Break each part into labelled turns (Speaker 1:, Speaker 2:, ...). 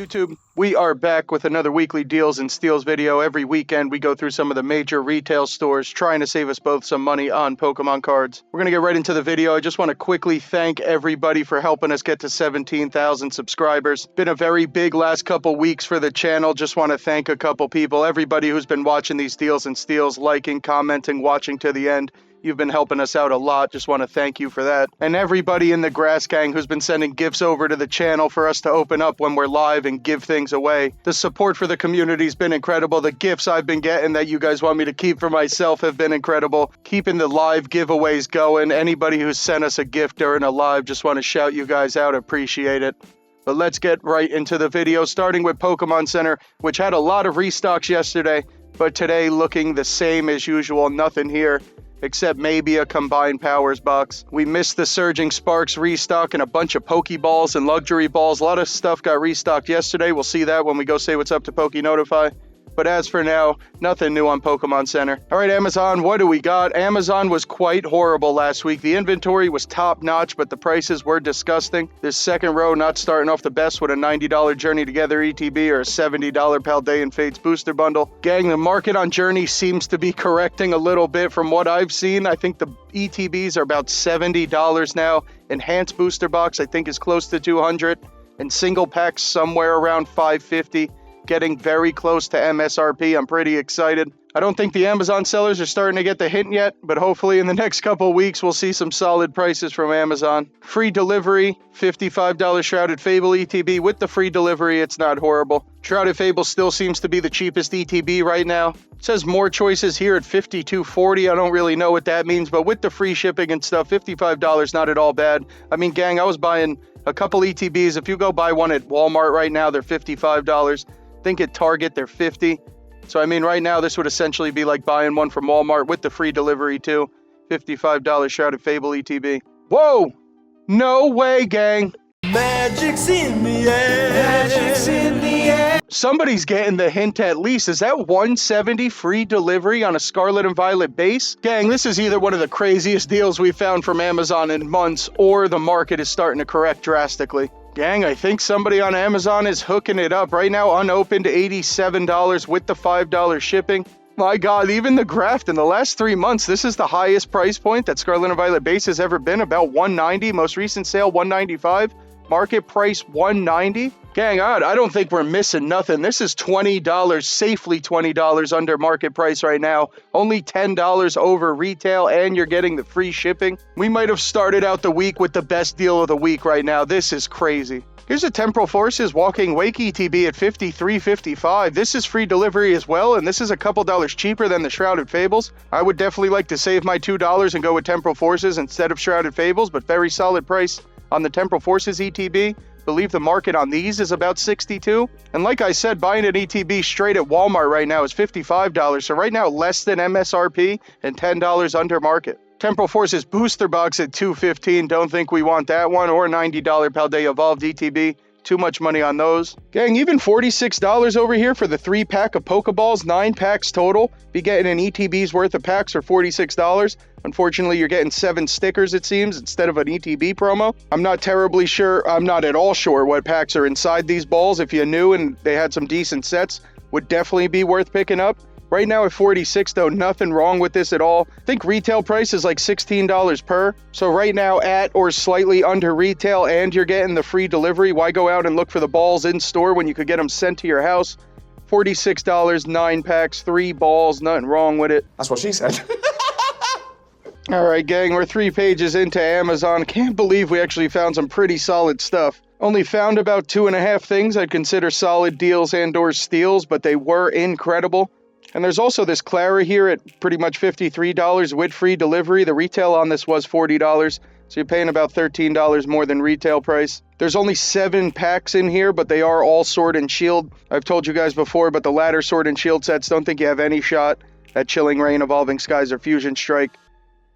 Speaker 1: YouTube? We are back with another weekly deals and steals video. Every weekend we go through some of the major retail stores trying to save us both some money on Pokemon cards. We're going to get right into the video. I just want to quickly thank everybody for helping us get to 17,000 subscribers. Been a very big last couple weeks for the channel. Just want to thank a couple people. Everybody who's been watching these deals and steals, liking, commenting, watching to the end. You've been helping us out a lot. Just want to thank you for that. And everybody in the Grass Gang who's been sending gifts over to the channel for us to open up when we're live and give things away. The support for the community's been incredible. The gifts I've been getting that you guys want me to keep for myself have been incredible. Keeping the live giveaways going. Anybody who's sent us a gift during a live, just want to shout you guys out. Appreciate it. But let's get right into the video, starting with Pokémon Center, which had a lot of restocks yesterday, but today looking the same as usual. Nothing here except maybe a combined powers box. We missed the Surging Sparks restock and a bunch of Pokeballs and luxury balls. A lot of stuff got restocked yesterday. We'll see that when we go say what's up to PokeNotify. But as for now, nothing new on Pokemon Center. All right, Amazon, what do we got? Amazon was quite horrible last week. The inventory was top-notch, but the prices were disgusting. This second row not starting off the best with a $90 Journey Together ETB or a $70 Paldean Fates booster bundle. Gang, the market on Journey seems to be correcting a little bit from what I've seen. I think the ETBs are about $70 now. Enhanced booster box, I think, is close to $200. And single packs somewhere around $550. Getting very close to MSRP. I'm pretty excited. I don't think the Amazon sellers are starting to get the hint yet, but hopefully in the next couple weeks we'll see some solid prices from Amazon. Free delivery, $55 Shrouded Fable ETB. With the free delivery, it's not horrible. Shrouded Fable still seems to be the cheapest ETB right now. It says more choices here at $52.40. I don't really know what that means, but with the free shipping and stuff, $55 not at all bad. I mean, gang, I was buying a couple ETBs. If you go buy one at Walmart right now, they're $55. I think at Target they're $50. So I mean right now this would essentially be like buying one from Walmart with the free delivery too. $55 Shrouded Fable ETB. Whoa! No way, gang!
Speaker 2: Magic's in the air. Magic's in the air.
Speaker 1: Somebody's getting the hint at least. Is that $170 free delivery on a Scarlet and Violet base? Gang, this is either one of the craziest deals we've found from Amazon in months, or the market is starting to correct drastically. Gang, I think somebody on Amazon is hooking it up right now, unopened, $87 with the $5 shipping. My God, even the graft in the last 3 months, this is the highest price point that Scarlet and Violet base has ever been, about $190. Most recent sale, $195. Market price, $190. Gang, I don't think we're missing nothing. This is $20, safely $20 under market price right now. Only $10 over retail, and you're getting the free shipping. We might have started out the week with the best deal of the week right now. This is crazy. Here's a Temporal Forces Walking Wake ETB at $53.55. This is free delivery as well, and this is a couple dollars cheaper than the Shrouded Fables. I would definitely like to save my $2 and go with Temporal Forces instead of Shrouded Fables, but very solid price on the Temporal Forces ETB. Believe the market on these is about $62. And like I said, buying an ETB straight at Walmart right now is $55. So right now, less than MSRP and $10 under market. Temporal Forces booster box at $215. Don't think we want that one. Or $90 Paldea Evolved ETB. Too much money on those. Gang, even $46 over here for the 3-pack of Pokeballs, 9 packs total. Be getting an ETB's worth of packs for $46. Unfortunately, you're getting 7 stickers, it seems, instead of an ETB promo. I'm not terribly sure, I'm not at all sure what packs are inside these balls. If you knew and they had some decent sets, would definitely be worth picking up. Right now at $46 though, nothing wrong with this at all. I think retail price is like $16 per. So right now at or slightly under retail, and you're getting the free delivery. Why go out and look for the balls in store when you could get them sent to your house? $46, 9 packs, 3 balls, nothing wrong with it.
Speaker 2: That's what she said.
Speaker 1: All right, gang, we're 3 pages into Amazon. Can't believe we actually found some pretty solid stuff. Only found about 2.5 things I'd consider solid deals and or steals, but they were incredible. And there's also this Clara here at pretty much $53 with free delivery. The retail on this was $40, so you're paying about $13 more than retail price. There's only 7 packs in here, but they are all Sword and Shield. I've told you guys before, but the latter Sword and Shield sets, don't think you have any shot at Chilling Reign, Evolving Skies, or Fusion Strike.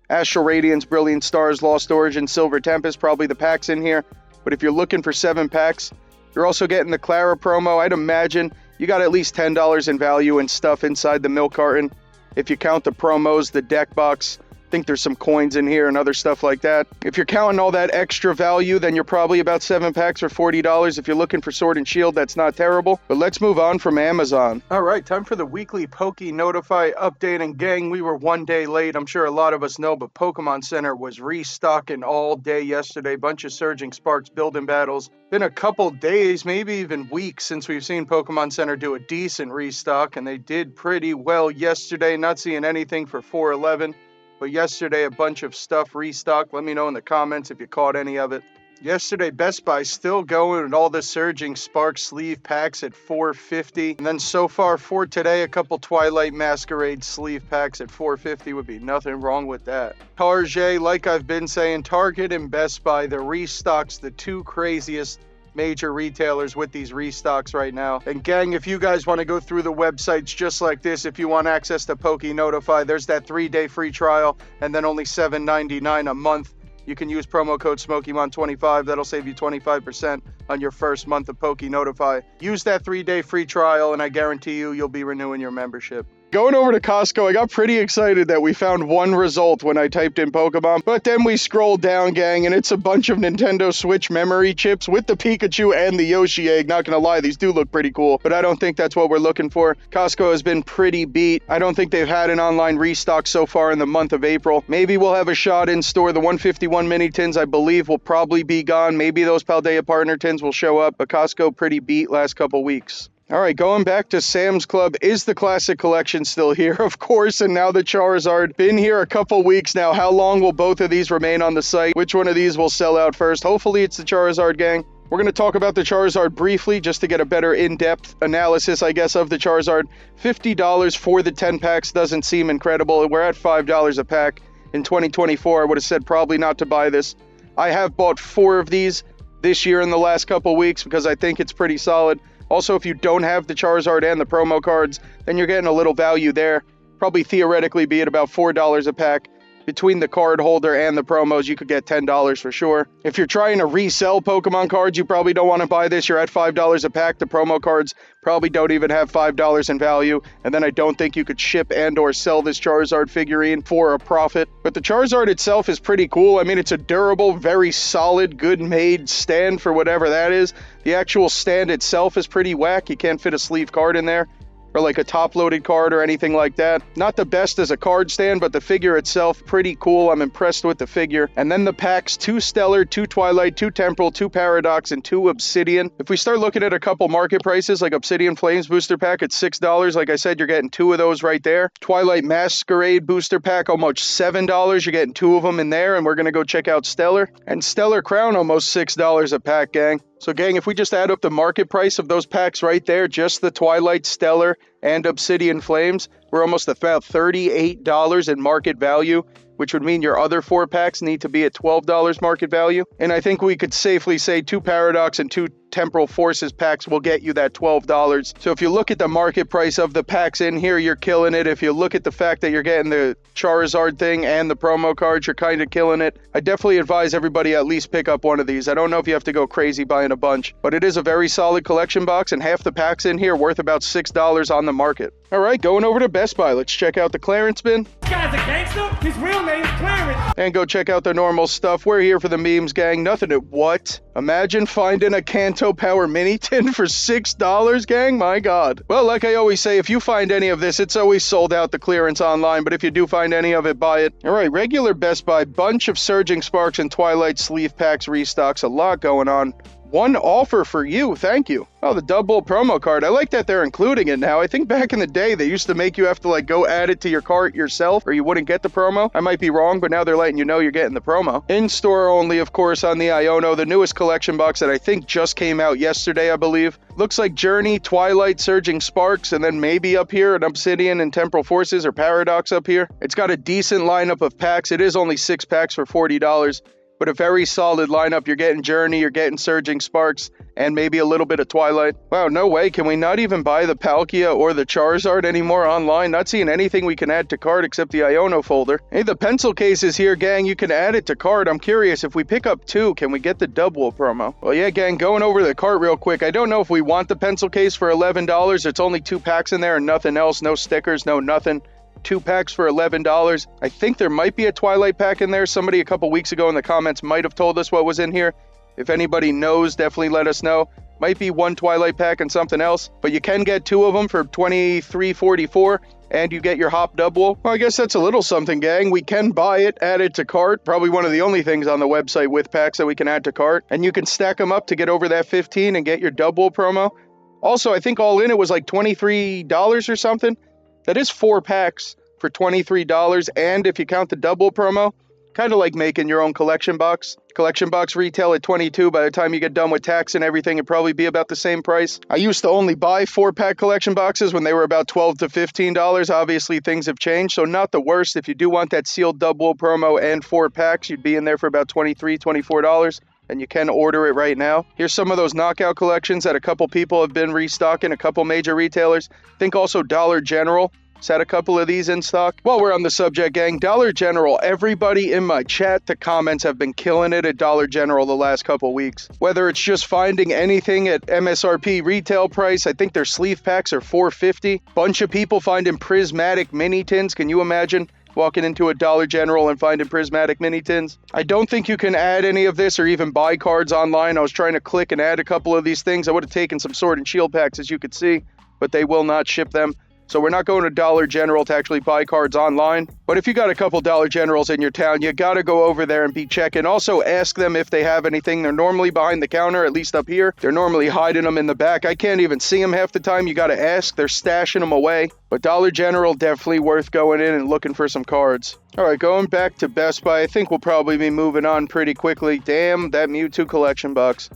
Speaker 1: Astral Radiance, Brilliant Stars, Lost Origin, Silver Tempest, probably the packs in here. But if you're looking for 7 packs, you're also getting the Clara promo. I'd imagine you got at least $10 in value and stuff inside the milk carton. If you count the promos, the deck box, think there's some coins in here and other stuff like that. If you're counting all that extra value, then you're probably about 7 packs for $40. If you're looking for Sword and Shield, that's not terrible. But let's move on from Amazon. All right, time for the weekly PokeNotify update. And gang, we were one day late. I'm sure a lot of us know, but Pokémon Center was restocking all day yesterday. Bunch of Surging Sparks building battles. Been a couple days, maybe even weeks, since we've seen Pokémon Center do a decent restock, and they did pretty well yesterday. Not seeing anything for 411. But yesterday, a bunch of stuff restocked. Let me know in the comments if you caught any of it. Yesterday, Best Buy still going with all the Surging Spark sleeve packs at $4.50. And then so far for today, a couple Twilight Masquerade sleeve packs at $4.50 would be nothing wrong with that. Target, like I've been saying, Target and Best Buy, the restocks, the two craziest major retailers with these restocks right now. And gang, if you guys want to go through the websites just like this, if you want access to PokeNotify, there's that 3-day free trial and then only $7.99 a month. You can use promo code SmokeyMon25. That'll save you 25% on your first month of PokeNotify. Use that 3-day free trial and I guarantee you'll be renewing your membership. Going over to Costco, I got pretty excited that we found one result when I typed in Pokemon, but then we scrolled down, gang, and it's a bunch of Nintendo Switch memory chips with the Pikachu and the Yoshi egg. Not gonna lie, these do look pretty cool, but I don't think that's what we're looking for. Costco has been pretty beat. I don't think they've had an online restock so far in the month of April. Maybe we'll have a shot in store. The 151 mini tins, I believe, will probably be gone. Maybe those Paldea partner tins will show up, but Costco pretty beat last couple weeks. All right, going back to Sam's Club, is the Classic Collection still here? Of course, and now the Charizard. Been here a couple weeks now. How long will both of these remain on the site? Which one of these will sell out first? Hopefully it's the Charizard, gang. We're going to talk about the Charizard briefly, just to get a better in-depth analysis, I guess, of the Charizard. $50 for the 10 packs doesn't seem incredible. We're at $5 a pack. In 2024, I would have said probably not to buy this. I have bought 4 of these this year in the last couple weeks because I think it's pretty solid. Also, if you don't have the Charizard and the promo cards, then you're getting a little value there. Probably theoretically be at about $4 a pack. Between the card holder and the promos, you could get $10 for sure. If you're trying to resell Pokemon cards, you probably don't want to buy this. You're at $5 a pack. The promo cards probably don't even have $5 in value. And then I don't think you could ship and or sell this Charizard figurine for a profit. But the Charizard itself is pretty cool. I mean, it's a durable, very solid, good-made stand for whatever that is. The actual stand itself is pretty whack. You can't fit a sleeve card in there, or like a top-loaded card or anything like that. Not the best as a card stand, but the figure itself, pretty cool. I'm impressed with the figure. And then the packs, 2 Stellar, 2 Twilight, 2 Temporal, 2 Paradox, and 2 Obsidian. If we start looking at a couple market prices, like Obsidian Flames booster pack at $6, like I said, you're getting 2 of those right there. Twilight Masquerade booster pack, almost $7. You're getting 2 of them in there, and we're going to go check out Stellar. And Stellar Crown, almost $6 a pack, gang. So gang, if we just add up the market price of those packs right there, just the Twilight, Stellar, and Obsidian Flames, we're almost about $38 in market value, which would mean your other 4 packs need to be at $12 market value. And I think we could safely say 2 Paradox and 2 Temporal Forces packs will get you that $12. So if you look at the market price of the packs in here, you're killing it. If you look at the fact that you're getting the Charizard thing and the promo cards, you're kind of killing it. I definitely advise everybody at least pick up one of these. I don't know if you have to go crazy buying a bunch, but it is a very solid collection box, and half the packs in here worth about $6 on the market. All right, going over to Best Buy. Let's check out the clearance bin.
Speaker 2: Guy's a gangster. His real name's Clarence.
Speaker 1: And go check out the normal stuff. We're here for the memes, gang. Nothing at what? Imagine finding a Kanto Power Mini Tin for $6, gang. My God. Well, like I always say, if you find any of this, it's always sold out, the clearance online. But if you do find any of it, buy it. All right, regular Best Buy. Bunch of Surging Sparks and Twilight sleeve packs restocks. A lot going on. One offer for you, thank you. Oh, the double promo card. I like that they're including it now. I think back in the day, they used to make you have to go add it to your cart yourself, or you wouldn't get the promo. I might be wrong, but now they're letting you know you're getting the promo. In-store only, of course, on the Iono, the newest collection box that I think just came out yesterday, I believe. Looks like Journey, Twilight, Surging Sparks, and then maybe up here an Obsidian and Temporal Forces or Paradox up here. It's got a decent lineup of packs. It is only 6 packs for $40. But a very solid lineup. You're getting Journey, you're getting Surging Sparks, and maybe a little bit of Twilight. Wow, no way. Can we not even buy the Palkia or the Charizard anymore online? Not seeing anything we can add to cart except the Iono folder. Hey, the pencil case is here, gang. You can add it to cart. I'm curious, if we pick up 2, can we get the double promo? Well, yeah, gang, going over the cart real quick. I don't know if we want the pencil case for $11. It's only 2 packs in there and nothing else. No stickers, no nothing. get 2 packs for $11. I think there might be a Twilight pack in there. Somebody a couple weeks ago in the comments might have told us what was in here. If anybody knows, definitely let us know. Might be 1 Twilight pack and something else, but you can get 2 of them for $23.44, and you get your Hop Double. Well, I guess that's a little something, gang. We can buy it, add it to cart. Probably one of the only things on the website with packs that we can add to cart. And you can stack them up to get over that 15 and get your double promo. Also, I think all in it was like $23 or something. That is 4 packs for $23, and if you count the double promo, kind of like making your own collection box. Collection box retail at $22. By the time you get done with tax and everything, it'd probably be about the same price. I used to only buy 4-pack collection boxes when they were about $12 to $15. Obviously, things have changed, so not the worst. If you do want that sealed double promo and 4 packs, you'd be in there for about $23, $24. And you can order it right now. Here's some of those knockout collections that a couple people have been restocking, a couple major retailers. Think also Dollar General had a couple of these in stock. While we're on the subject, gang, Dollar General, everybody in my chat, the comments have been killing it at Dollar General the last couple weeks. Whether it's just finding anything at MSRP retail price, I think their sleeve packs are $4.50. Bunch of people finding prismatic mini tins. Can you imagine walking into a Dollar General and finding prismatic mini tins? I don't think you can add any of this or even buy cards online. I was trying to click and add a couple of these things. I would have taken some Sword and Shield packs, as you could see, but they will not ship them. So we're not going to Dollar General to actually buy cards online. But if you got a couple Dollar Generals in your town, you got to go over there and be checking. Also, ask them if they have anything. They're normally behind the counter, at least up here. They're normally hiding them in the back. I can't even see them half the time. You got to ask. They're stashing them away. But Dollar General, definitely worth going in and looking for some cards. All right, going back to Best Buy, I think we'll probably be moving on pretty quickly. Damn, that Mewtwo collection box.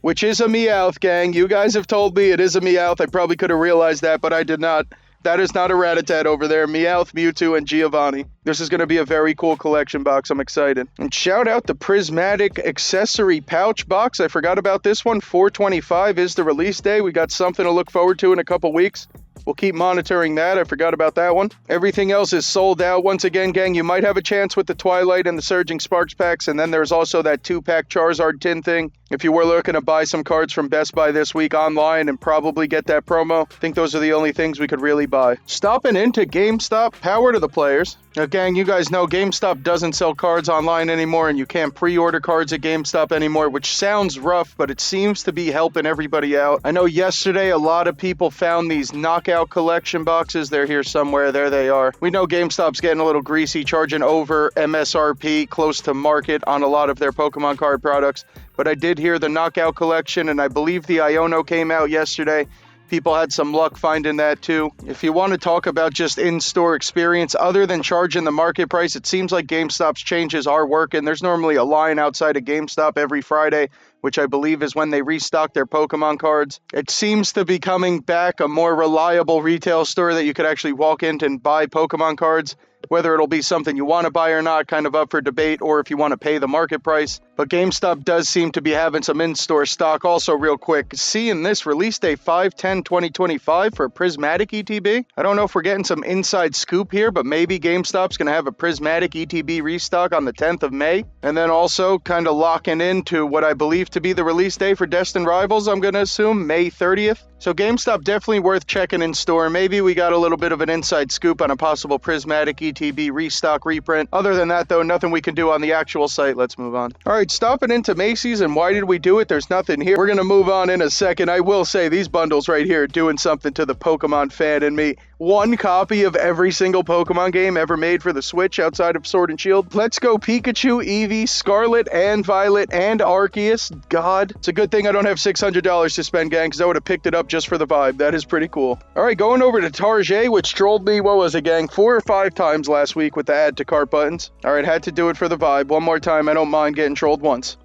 Speaker 1: Which is a Meowth, gang. You guys have told me it is a Meowth. I probably could have realized that, but I did not. That is not a Rattata over there. Meowth, Mewtwo, and Giovanni. This is going to be a very cool collection box. I'm excited. And shout out the Prismatic Accessory Pouch box. I forgot about this one. $4.25 is the release day. We got something to look forward to in a couple weeks. We'll keep monitoring that. I forgot about that one. Everything else is sold out. Once again, gang, you might have a chance with the Twilight and the Surging Sparks packs. And then there's also that 2-pack Charizard tin thing. If you were looking to buy some cards from Best Buy this week online and probably get that promo, I think those are the only things we could really buy. Stopping into GameStop, power to the players. Now, gang, you guys know GameStop doesn't sell cards online anymore, and you can't pre-order cards at GameStop anymore, which sounds rough, but it seems to be helping everybody out. I know yesterday a lot of people found these knockout collection boxes. They're here somewhere. There they are. We know GameStop's getting a little greasy, charging over MSRP, close to market on a lot of their Pokemon card products. But I did hear the knockout collection, and I believe the Iono came out yesterday. People had some luck finding that too. If you want to talk about just in-store experience, other than charging the market price, it seems like GameStop's changes are working. There's normally a line outside of GameStop every Friday, which I believe is when they restock their Pokemon cards. It seems to be coming back a more reliable retail store that you could actually walk in and buy Pokemon cards. Whether it'll be something you want to buy or not, kind of up for debate, or if you want to pay the market price. But GameStop does seem to be having some in-store stock. Also, real quick, seeing this release day 5/10/2025 for a Prismatic ETB. I don't know if we're getting some inside scoop here, but maybe GameStop's going to have a Prismatic ETB restock on the 10th of May. And then also kind of locking into what I believe to be the release day for Destined Rivals, I'm going to assume, May 30th. So GameStop definitely worth checking in store. Maybe we got a little bit of an inside scoop on a possible Prismatic ETB restock reprint. Other than that, though, nothing we can do on the actual site. Let's move on. All right, stopping into Macy's, and why did we do it? There's nothing here. We're going to move on in a second. I will say these bundles right here are doing something to the Pokemon fan in me. 1 copy of every single Pokemon game ever made for the Switch outside of Sword and Shield. Let's Go Pikachu, Eevee, Scarlet, and Violet, and Arceus. God, it's a good thing I don't have $600 to spend, gang, because I would have picked it up just for the vibe. That is pretty cool. All right, going over to Target, which trolled me, what was it, gang? 4 or 5 times last week with the add to cart buttons. All right, had to do it for the vibe. One more time, I don't mind getting trolled once.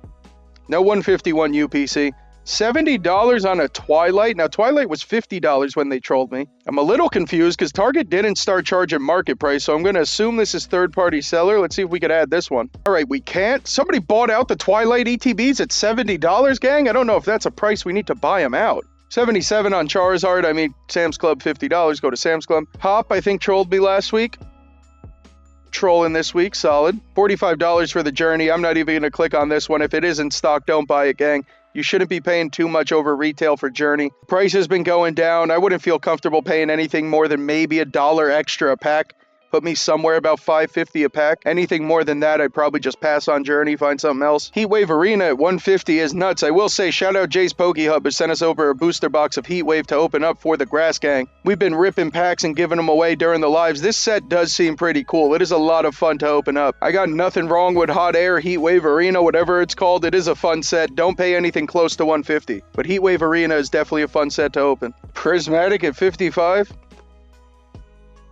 Speaker 1: No 151 UPC. $70 on a Twilight. Now, Twilight was $50 when they trolled me. I'm a little confused because Target didn't start charging market price, so I'm going to assume this is third-party seller. Let's see if we could add this one. All right, we can't. Somebody bought out the Twilight ETBs at $70, gang? I don't know if that's a price we need to buy them out. $77 on Charizard. I mean, Sam's Club, $50. Go to Sam's Club. Hop, I think, trolled me last week. Trolling this week, solid. $45 for the Journey. I'm not even going to click on this one. If it is in stock, don't buy it, gang. You shouldn't be paying too much over retail for Journey. Price has been going down. I wouldn't feel comfortable paying anything more than maybe $1 extra a pack put me somewhere about $5.50 a pack. Anything more than that, I'd probably just pass on Journey, find something else. Heatwave Arena at $150 is nuts. I will say, shout out Jay's Poke Hub, who sent us over a booster box of Heatwave to open up for the Grass Gang. We've been ripping packs and giving them away during the lives. This set does seem pretty cool. It is a lot of fun to open up. I got nothing wrong with Hot Air, Heatwave Arena, whatever it's called. It is a fun set. Don't pay anything close to $150. But Heatwave Arena is definitely a fun set to open. Prismatic at $55.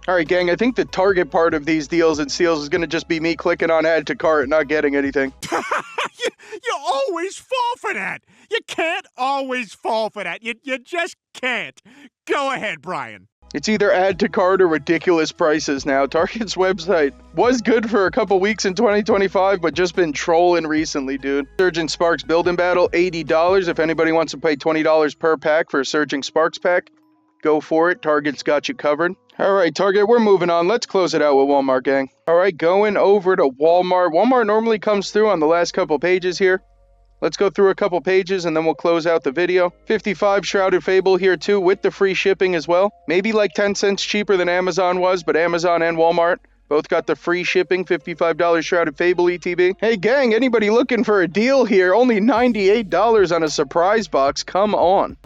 Speaker 1: Alright gang, I think the target part of these deals and steals is going to just be me clicking on add to cart and not getting anything.
Speaker 3: You always fall for that. You can't always fall for that. You just can't. Go ahead, Brian.
Speaker 1: It's either add to cart or ridiculous prices now. Target's website was good for a couple weeks in 2025, but just been trolling recently, dude. Surging Sparks Building Battle, $80. If anybody wants to pay $20 per pack for a Surging Sparks pack, go for it. Target's got you covered. Alright, Target, we're moving on. Let's close it out with Walmart, gang. Alright, going over to Walmart. Walmart normally comes through on the last couple pages here. Let's go through a couple pages and then we'll close out the video. 55 Shrouded Fable here too, with the free shipping as well. Maybe like 10 cents cheaper than Amazon was, but Amazon and Walmart both got the free shipping. $55 Shrouded Fable ETB. Hey gang, anybody looking for a deal here? Only $98 on a surprise box. Come on.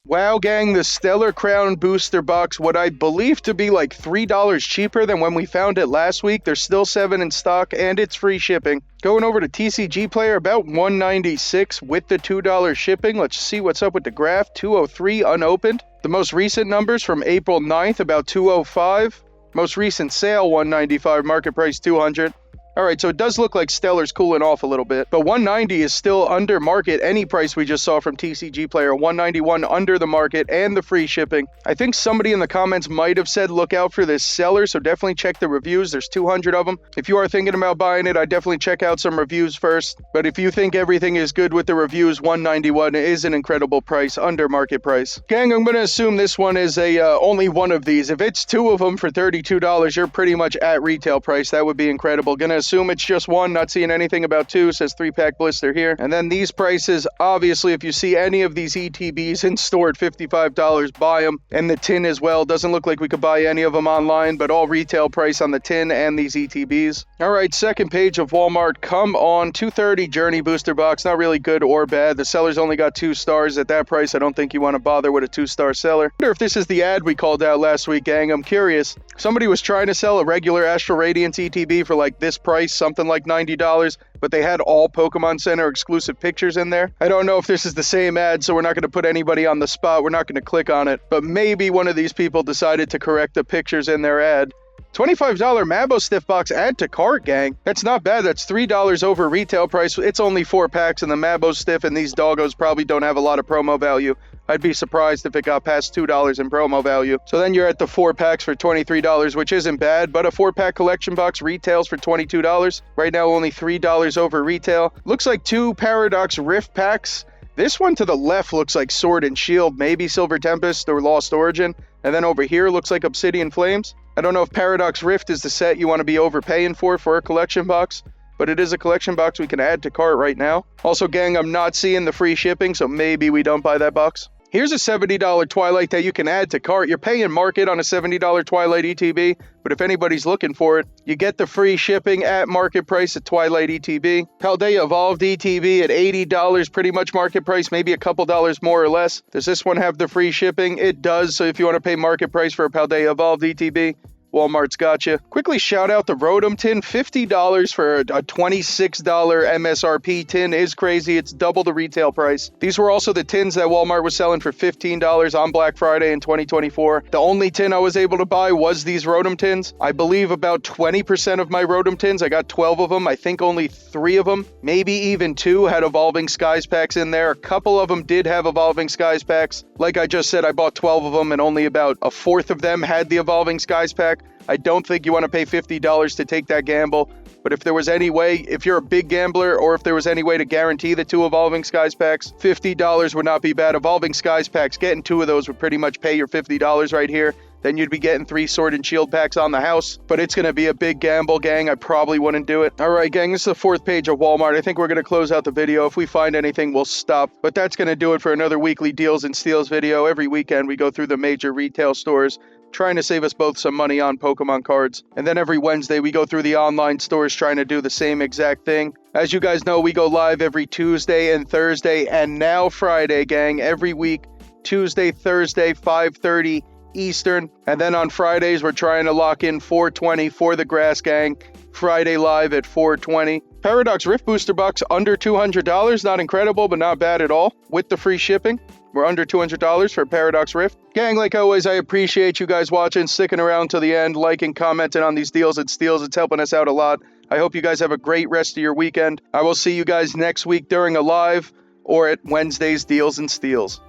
Speaker 1: Wow, gang, the Stellar Crown Booster Box, what I believe to be like $3 cheaper than when we found it last week. There's still 7 in stock, and it's free shipping. Going over to TCG Player, about $196 with the $2 shipping. Let's see what's up with the graph. 203 unopened. The most recent numbers from April 9th, about 205. Most recent sale, $195. Market price, $200. Alright, so it does look like Stellar's cooling off a little bit, but $190 is still under market. Any price we just saw from TCG Player, $191 under the market and the free shipping. I think somebody in the comments might have said look out for this seller, so definitely check the reviews. There's 200 of them. If you are thinking about buying it, I definitely check out some reviews first. But if you think everything is good with the reviews, $191 is an incredible price, under market price. Gang, I'm going to assume this one is only one of these. If it's 2 of them for $32, you're pretty much at retail price. That would be incredible. Gonna assume it's just 1, not seeing anything about 2. Says 3-pack blister here. And then these prices, obviously, if you see any of these ETBs in store at $55, buy them. And the tin as well. Doesn't look like we could buy any of them online, but all retail price on the tin and these ETBs. Alright, second page of Walmart. Come on, 230 Journey Booster Box. Not really good or bad. The seller's only got 2 stars. At that price, I don't think you want to bother with a 2-star seller. I wonder if this is the ad we called out last week, gang. I'm curious. Somebody was trying to sell a regular Astral Radiance ETB for like this price, something like $90, but they had all Pokémon Center exclusive pictures in there. I don't know if this is the same ad, so we're not going to put anybody on the spot. We're not going to click on it, but maybe one of these people decided to correct the pictures in their ad. $25 Mabo Stiff Box add to cart, gang. That's not bad. That's $3 over retail price. It's only 4 packs, and the Mabo Stiff and these doggos probably don't have a lot of promo value. I'd be surprised if it got past $2 in promo value. So then you're at the 4 packs for $23, which isn't bad, but a 4-pack collection box retails for $22. Right now, only $3 over retail. Looks like 2 Paradox Rift packs. This one to the left looks like Sword and Shield, maybe Silver Tempest or Lost Origin. And then over here looks like Obsidian Flames. I don't know if Paradox Rift is the set you want to be overpaying for a collection box, but it is a collection box we can add to cart right now. Also, gang, I'm not seeing the free shipping, so maybe we don't buy that box. Here's a $70 Twilight that you can add to cart. You're paying market on a $70 Twilight ETB, but if anybody's looking for it, you get the free shipping at market price at Twilight ETB. Paldea Evolved ETB at $80, pretty much market price, maybe a couple dollars more or less. Does this one have the free shipping? It does, so if you want to pay market price for a Paldea Evolved ETB, Walmart's got you. Quickly shout out the Rotom tin. $50 for a $26 MSRP tin is crazy. It's double the retail price. These were also the tins that Walmart was selling for $15 on Black Friday in 2024. The only tin I was able to buy was these Rotom tins. I believe about 20% of my Rotom tins, I got 12 of them. I think only 3 of them, maybe even 2, had Evolving Skies packs in there. A couple of them did have Evolving Skies packs. Like I just said, I bought 12 of them and only about a fourth of them had the Evolving Skies pack. I don't think you want to pay $50 to take that gamble, but if there was any way, if you're a big gambler, or if there was any way to guarantee the 2 Evolving Skies packs, $50 would not be bad. Evolving Skies packs, getting 2 of those would pretty much pay your $50 right here. Then you'd be getting 3 Sword and Shield packs on the house, but it's going to be a big gamble, gang. I probably wouldn't do it. All right, gang, this is the 4th page of Walmart. I think we're going to close out the video. If we find anything, we'll stop, but that's going to do it for another weekly deals and steals video. Every weekend, we go through the major retail stores, trying to save us both some money on Pokemon cards. And then every Wednesday, we go through the online stores trying to do the same exact thing. As you guys know, we go live every Tuesday and Thursday, and now Friday, gang, every week, Tuesday, Thursday, 5:30 Eastern. And then on Fridays, we're trying to lock in 4:20 for the Grass Gang. Friday live at 4:20. Paradox Rift Booster Box under $200. Not incredible, but not bad at all. With the free shipping, we're under $200 for Paradox Rift. Gang, like always, I appreciate you guys watching, sticking around to the end, liking, commenting on these deals and steals. It's helping us out a lot. I hope you guys have a great rest of your weekend. I will see you guys next week during a live or at Wednesday's Deals and Steals.